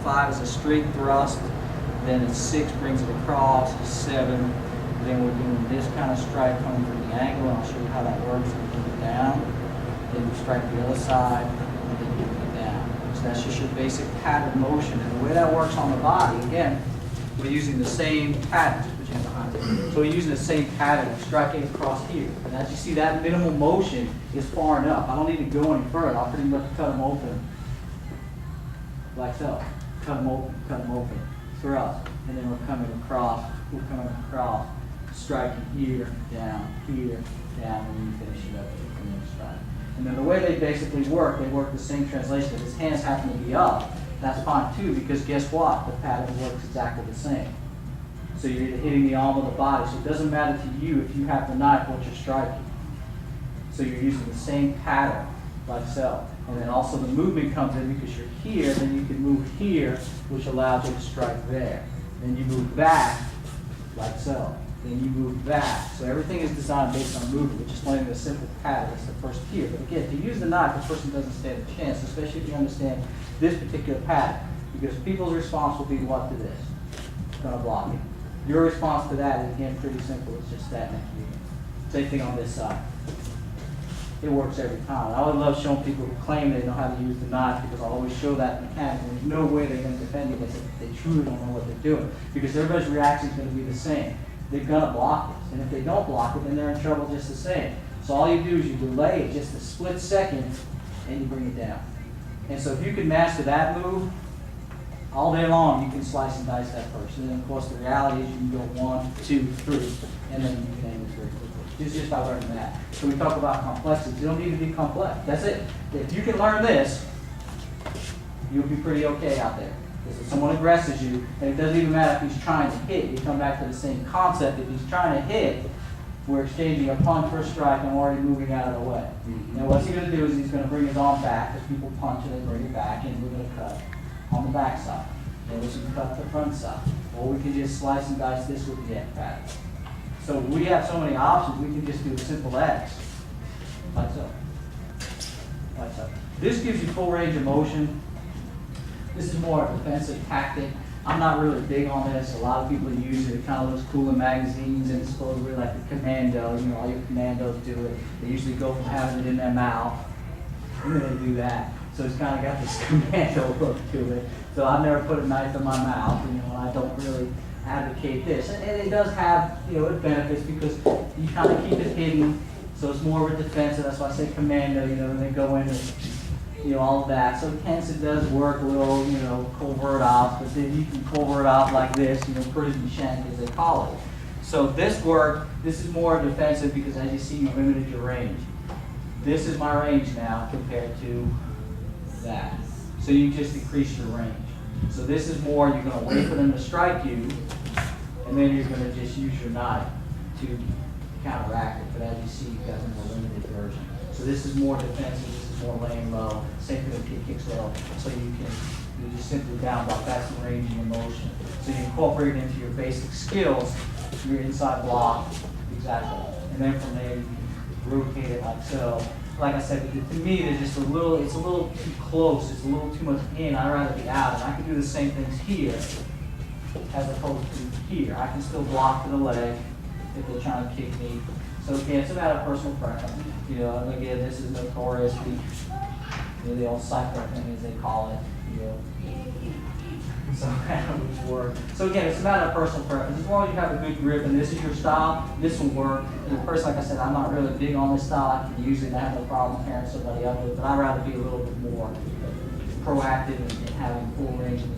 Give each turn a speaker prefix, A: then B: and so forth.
A: 5 is a straight thrust. Then a 6 brings it across. 7. Then we're doing this kind of strike coming from the angle, and I'll show you how that works. We bring it down. Then you strike the other side, and then you bring it down. So that's just your basic pattern motion. And the way that works on the body, again, we're using the same pattern. Just put your hand behind it. So we're using the same pattern of striking across here. And as you see, that minimal motion is far enough. I don't need to go any further. I'll pretty much cut them open like so. Cut them open, thrust. And then we're coming across, striking here, down, and then you finish it up and then strike. And then the way they basically work, they work the same translation. If his hands happen to be up, that's fine too, because guess what? The pattern works exactly the same. So you're hitting the arm of the body, so it doesn't matter to you if you have the knife what you're striking. So you're using the same pattern, like so. And then also the movement comes in because you're here, then you can move here, which allows you to strike there. Then you move back, like so. Then you move back. So everything is designed based on movement, which is learning a simple pattern. That's the first tier. But again, to use the knife, the person doesn't stand a chance, especially if you understand this particular pattern. Because people's response will be what to this? It's going to block it. Your response to that is, again, pretty simple. It's just that next to you. Same thing on this side. It works every time. I would love showing people who claim they know how to use the knife, because I'll always show that mechanically. There's no way they're going to defend against it if they truly don't know what they're doing. Because everybody's reaction is going to be the same. They're going to block it. And if they don't block it, then they're in trouble just the same. So all you do is you delay it just a split second, and you bring it down. And so if you can master that move, all day long you can slice and dice that person. And of course the reality is you can go 1, 2, 3, and then you can aim it very quickly. It's just by learning that. So we talk about complexity. You don't need to be complex. That's it. If you can learn this, you'll be pretty okay out there. Because if someone aggresses you, and it doesn't even matter if he's trying to hit, you come back to the same concept. If he's trying to hit, we're exchanging a punch for a strike, and I'm already moving out of the way. Now what's he going to do is he's going to bring his arm back, because people punch and they bring it back, and we're going to cut on the back side. Then we can cut the front side. Or we can just slice and dice this with the X pattern. So we have so many options, we can just do a simple X, like so. Like so. This gives you full range of motion. This is more a defensive tactic. I'm not really big on this. A lot of people use it. It kind of looks cool in magazines, and it's supposedly like the commando. You know, all your commandos do it. They usually go from having it in their mouth, and then they do that. So it's kind of got this commando look to it. So I've never put a knife in my mouth, you know, and I don't really advocate this. And it does have, you know, it benefits because you kind of keep it hidden, so it's more of a defense, and that's why I say commando, you know, and they go in and, you know, all of that. So hence it does work a little, you know, covert off, but then you can covert off like this, you know, prison shank as they call it. So this is more defensive because as you see, you limited your range. This is my range now compared to that. So you just increase your range. So this is more, you're going to wait for them to strike you, and then you're going to just use your knife to counteract it. But as you see, you've got a more limited version. So this is more defensive, this is more laying low. Same thing with kicks low. So you just simply down block. That's the range of your motion. So you incorporate it into your basic skills, your inside block, exactly. And then from there, you can rotate it like so. Like I said, to me, it's a little too close. It's a little too much in. I'd rather be out. And I can do the same things here as opposed to here. I can still block to the leg if they're trying to kick me. So again, it's a matter of personal preference. You know, and again, this is notoriously, you know, the old cypher thing as they call it. You know, so which work. So again, it's a matter of personal preference. As long as you have a good grip and this is your style, this will work. And at first, like I said, I'm not really big on this style. I can use it. I have no problem pairing somebody up with it, but I'd rather be a little bit more proactive and having full range of